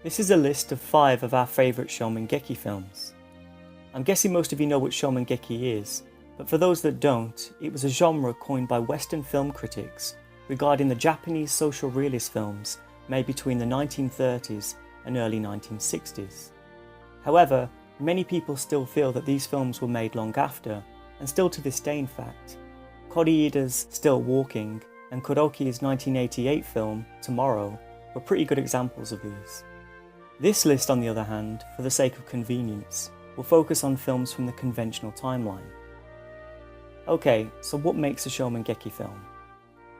This is a list of 5 of our favourite Shomin-Geki films. I'm guessing most of you know what Shomin-Geki is, but for those that don't, it was a genre coined by Western film critics regarding the Japanese social realist films made between the 1930s and early 1960s. However, many people still feel that these films were made long after, and still to this day in fact. Koreeda's Still Walking and Kuroki's 1988 film Tomorrow were pretty good examples of these. This list, on the other hand, for the sake of convenience, will focus on films from the conventional timeline. Okay, so what makes a Shomin-Geki film?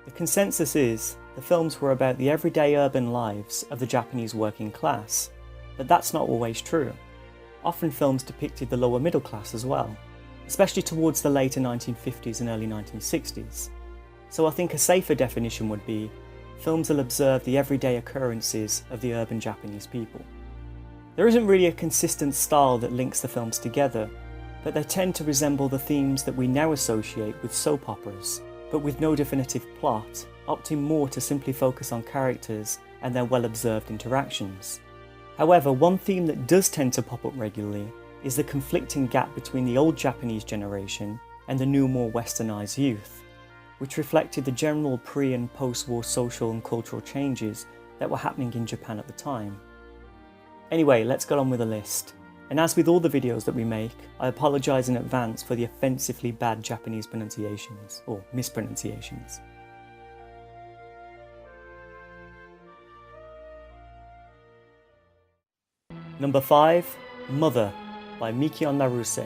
The consensus is the films were about the everyday urban lives of the Japanese working class, but that's not always true. Often films depicted the lower middle class as well, especially towards the later 1950s and early 1960s. So I think a safer definition would be films that observe the everyday occurrences of the urban Japanese people. There isn't really a consistent style that links the films together, but they tend to resemble the themes that we now associate with soap operas, but with no definitive plot, opting more to simply focus on characters and their well-observed interactions. However, one theme that does tend to pop up regularly is the conflicting gap between the old Japanese generation and the new, more westernised youth, which reflected the general pre- and post-war social and cultural changes that were happening in Japan at the time. Anyway, let's get on with the list. And as with all the videos that we make, I apologise in advance for the offensively bad Japanese pronunciations, or mispronunciations. Number 5, Mother by Mikion Naruse.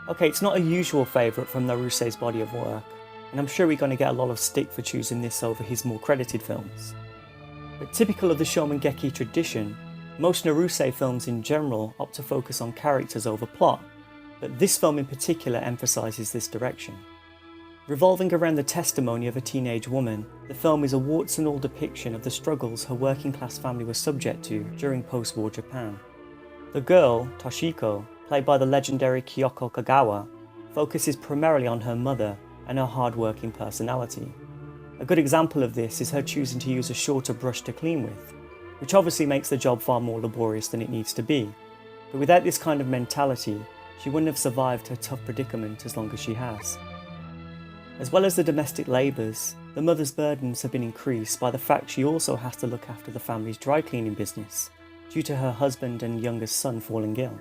Okay, it's not a usual favourite from Naruse's body of work, and I'm sure we're going to get a lot of stick for choosing this over his more credited films. But typical of the Shomin-Geki tradition, most Naruse films in general opt to focus on characters over plot, but this film in particular emphasises this direction. Revolving around the testimony of a teenage woman, the film is a warts and all depiction of the struggles her working class family was subject to during post-war Japan. The girl, Toshiko, played by the legendary Kyoko Kagawa, focuses primarily on her mother and her hard-working personality. A good example of this is her choosing to use a shorter brush to clean with, which obviously makes the job far more laborious than it needs to be, but without this kind of mentality, she wouldn't have survived her tough predicament as long as she has. As well as the domestic labours, the mother's burdens have been increased by the fact she also has to look after the family's dry cleaning business, due to her husband and youngest son falling ill.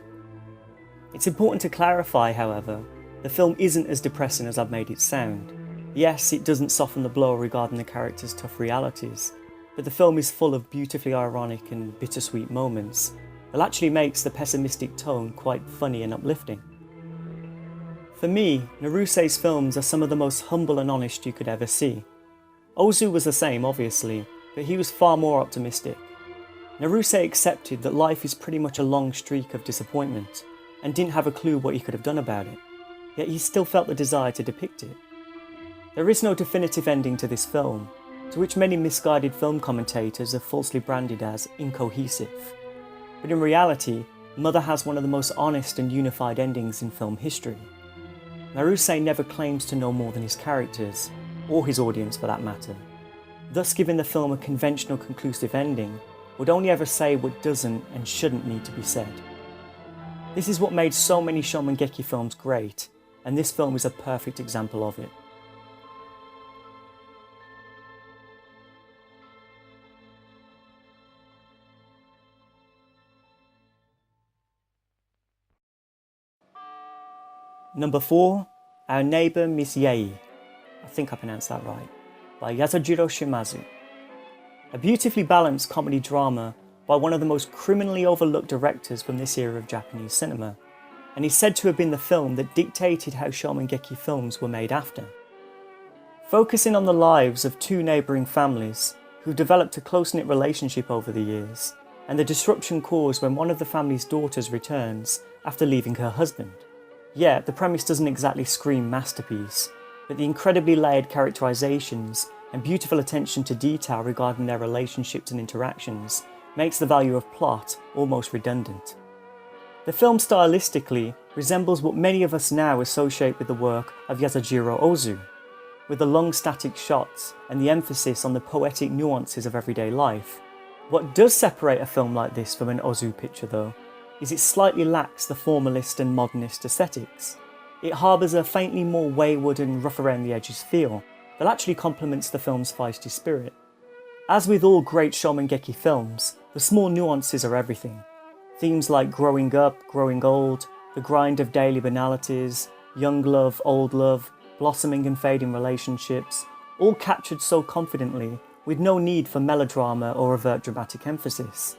It's important to clarify, however, the film isn't as depressing as I've made it sound. Yes, it doesn't soften the blow regarding the character's tough realities, but the film is full of beautifully ironic and bittersweet moments that actually makes the pessimistic tone quite funny and uplifting. For me, Naruse's films are some of the most humble and honest you could ever see. Ozu was the same, obviously, but he was far more optimistic. Naruse accepted that life is pretty much a long streak of disappointment, and didn't have a clue what he could have done about it, yet he still felt the desire to depict it. There is no definitive ending to this film, to which many misguided film commentators have falsely branded as incohesive. But in reality, Mother has one of the most honest and unified endings in film history. Naruse never claims to know more than his characters, or his audience for that matter. Thus giving the film a conventional conclusive ending would only ever say what doesn't and shouldn't need to be said. This is what made so many Shomin-Geki films great, and this film is a perfect example of it. Number 4, Our Neighbor Missy, I think I pronounced that right, by Yasujiro Shimazu. A beautifully balanced comedy drama by one of the most criminally overlooked directors from this era of Japanese cinema, and is said to have been the film that dictated how Shomin-Geki films were made after. Focusing on the lives of 2 neighbouring families who developed a close-knit relationship over the years, and the disruption caused when one of the family's daughters returns after leaving her husband. Yeah, the premise doesn't exactly scream masterpiece, but the incredibly layered characterizations and beautiful attention to detail regarding their relationships and interactions makes the value of plot almost redundant. The film stylistically resembles what many of us now associate with the work of Yasujiro Ozu, with the long static shots and the emphasis on the poetic nuances of everyday life, What does separate a film like this from an Ozu picture though, is it slightly lacks the formalist and modernist aesthetics. It harbours a faintly more wayward and rough around the edges feel that actually complements the film's feisty spirit. As with all great Shomin-Geki films, the small nuances are everything. Themes like growing up, growing old, the grind of daily banalities, young love, old love, blossoming and fading relationships, all captured so confidently with no need for melodrama or overt dramatic emphasis.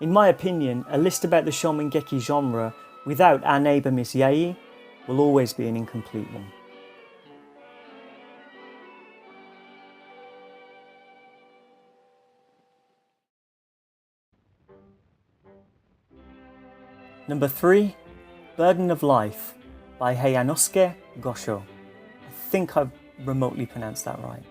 In my opinion, a list about the Shomin-Geki genre without our Neighbor Missy will always be an incomplete one. Number 3, Burden of Life by Hayanosuke Gosho. I think I've remotely pronounced that right.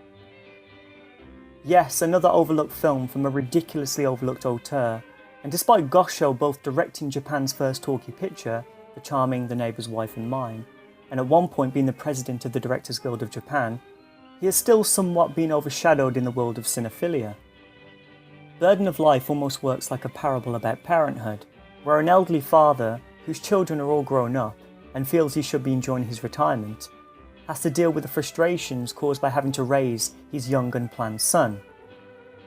Yes, another overlooked film from a ridiculously overlooked auteur, and despite Gosho both directing Japan's first talkie picture, The Charming, The Neighbour's Wife and Mine, and at one point being the president of the Directors Guild of Japan, he has still somewhat been overshadowed in the world of cinephilia. Burden of Life almost works like a parable about parenthood, where an elderly father, whose children are all grown up and feels he should be enjoying his retirement, has to deal with the frustrations caused by having to raise his young unplanned son.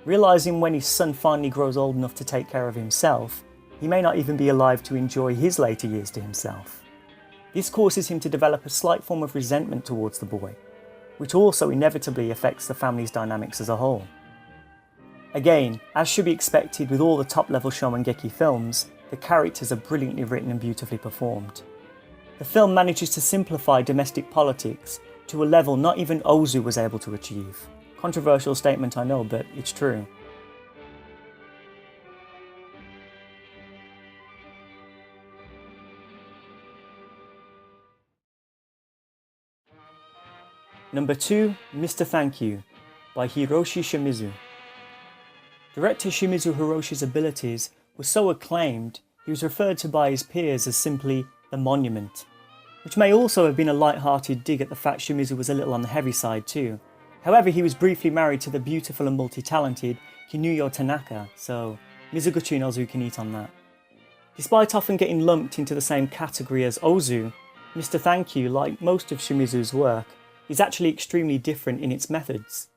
Realising when his son finally grows old enough to take care of himself, he may not even be alive to enjoy his later years to himself. This causes him to develop a slight form of resentment towards the boy, which also inevitably affects the family's dynamics as a whole. Again, as should be expected with all the top-level Shomin-Geki films, the characters are brilliantly written and beautifully performed. The film manages to simplify domestic politics to a level not even Ozu was able to achieve. Controversial statement I know, but it's true. Number 2, Mr. Thank You by Hiroshi Shimizu. Director Shimizu Hiroshi's abilities were so acclaimed, he was referred to by his peers as simply the Monument, which may also have been a light-hearted dig at the fact Shimizu was a little on the heavy side too. However, he was briefly married to the beautiful and multi-talented Kinuyo Tanaka, so Mizoguchi and Ozu can eat on that. Despite often getting lumped into the same category as Ozu, Mr. Thank You, like most of Shimizu's work, is actually extremely different in its methods.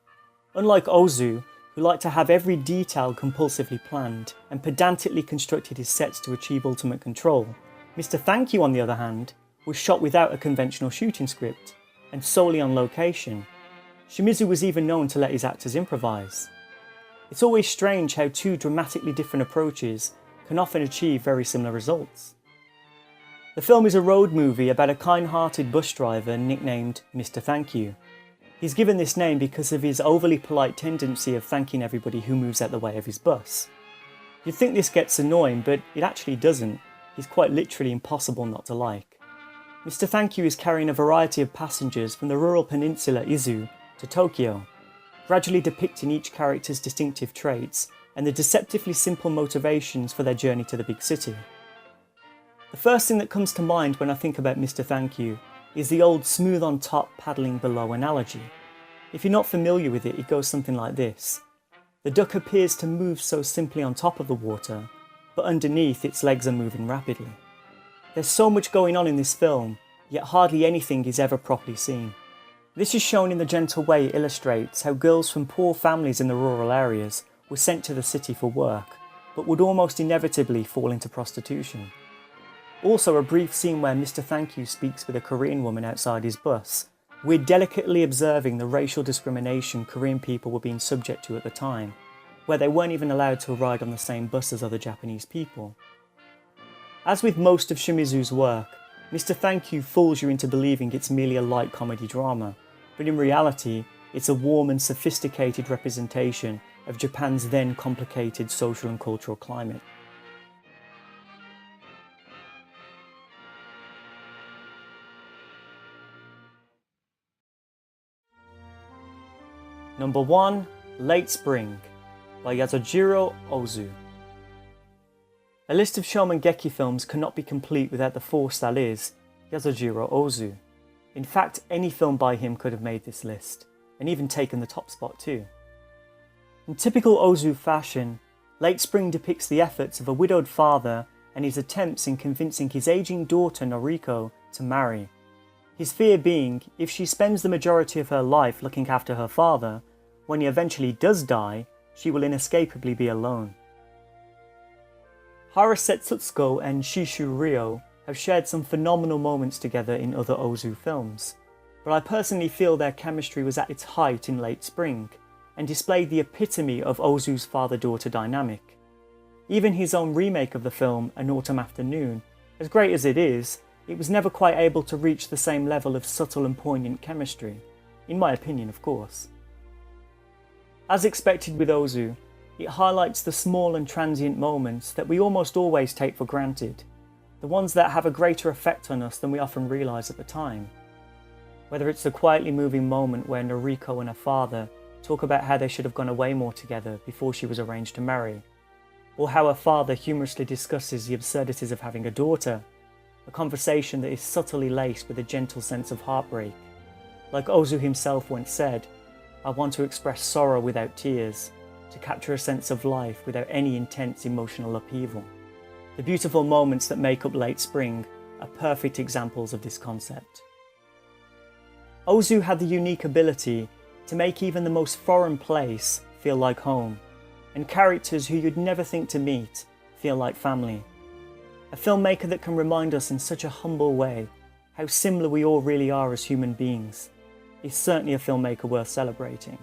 Unlike Ozu, who liked to have every detail compulsively planned and pedantically constructed his sets to achieve ultimate control, Mr. Thank You, on the other hand, was shot without a conventional shooting script and solely on location. Shimizu was even known to let his actors improvise. It's always strange how two dramatically different approaches can often achieve very similar results. The film is a road movie about a kind-hearted bus driver nicknamed Mr. Thank You. He's given this name because of his overly polite tendency of thanking everybody who moves out the way of his bus. You'd think this gets annoying, but it actually doesn't. He's quite literally impossible not to like. Mr. Thank You is carrying a variety of passengers from the rural peninsula Izu to Tokyo, gradually depicting each character's distinctive traits and the deceptively simple motivations for their journey to the big city. The first thing that comes to mind when I think about Mr. Thank You is the old smooth on top, paddling below analogy. If you're not familiar with it, it goes something like this. The duck appears to move so simply on top of the water, but underneath its legs are moving rapidly. There's so much going on in this film, yet hardly anything is ever properly seen. This is shown in the gentle way it illustrates how girls from poor families in the rural areas were sent to the city for work, but would almost inevitably fall into prostitution. Also, a brief scene where Mr. Thank You speaks with a Korean woman outside his bus. We're delicately observing the racial discrimination Korean people were being subject to at the time, where they weren't even allowed to ride on the same bus as other Japanese people. As with most of Shimizu's work, Mr. Thank You fools you into believing it's merely a light comedy drama, but in reality, it's a warm and sophisticated representation of Japan's then complicated social and cultural climate. Number 1, Late Spring by Yasujiro Ozu. A list of Shomin-Geki films cannot be complete without the force that is Yasujiro Ozu. In fact, any film by him could have made this list, and even taken the top spot too. In typical Ozu fashion, Late Spring depicts the efforts of a widowed father and his attempts in convincing his aging daughter Noriko to marry. His fear being, if she spends the majority of her life looking after her father, when he eventually does die, she will inescapably be alone. Harase Setsuko and Shishu Ryo have shared some phenomenal moments together in other Ozu films, but I personally feel their chemistry was at its height in Late Spring, and displayed the epitome of Ozu's father-daughter dynamic. Even his own remake of the film, An Autumn Afternoon, as great as it is, it was never quite able to reach the same level of subtle and poignant chemistry, in my opinion of course. As expected with Ozu, it highlights the small and transient moments that we almost always take for granted, the ones that have a greater effect on us than we often realise at the time. Whether it's the quietly moving moment where Noriko and her father talk about how they should have gone away more together before she was arranged to marry, or how her father humorously discusses the absurdities of having a daughter, a conversation that is subtly laced with a gentle sense of heartbreak. Like Ozu himself once said, "I want to express sorrow without tears, to capture a sense of life without any intense emotional upheaval." The beautiful moments that make up Late Spring are perfect examples of this concept. Ozu had the unique ability to make even the most foreign place feel like home, and characters who you'd never think to meet feel like family. A filmmaker that can remind us in such a humble way how similar we all really are as human beings is certainly a filmmaker worth celebrating.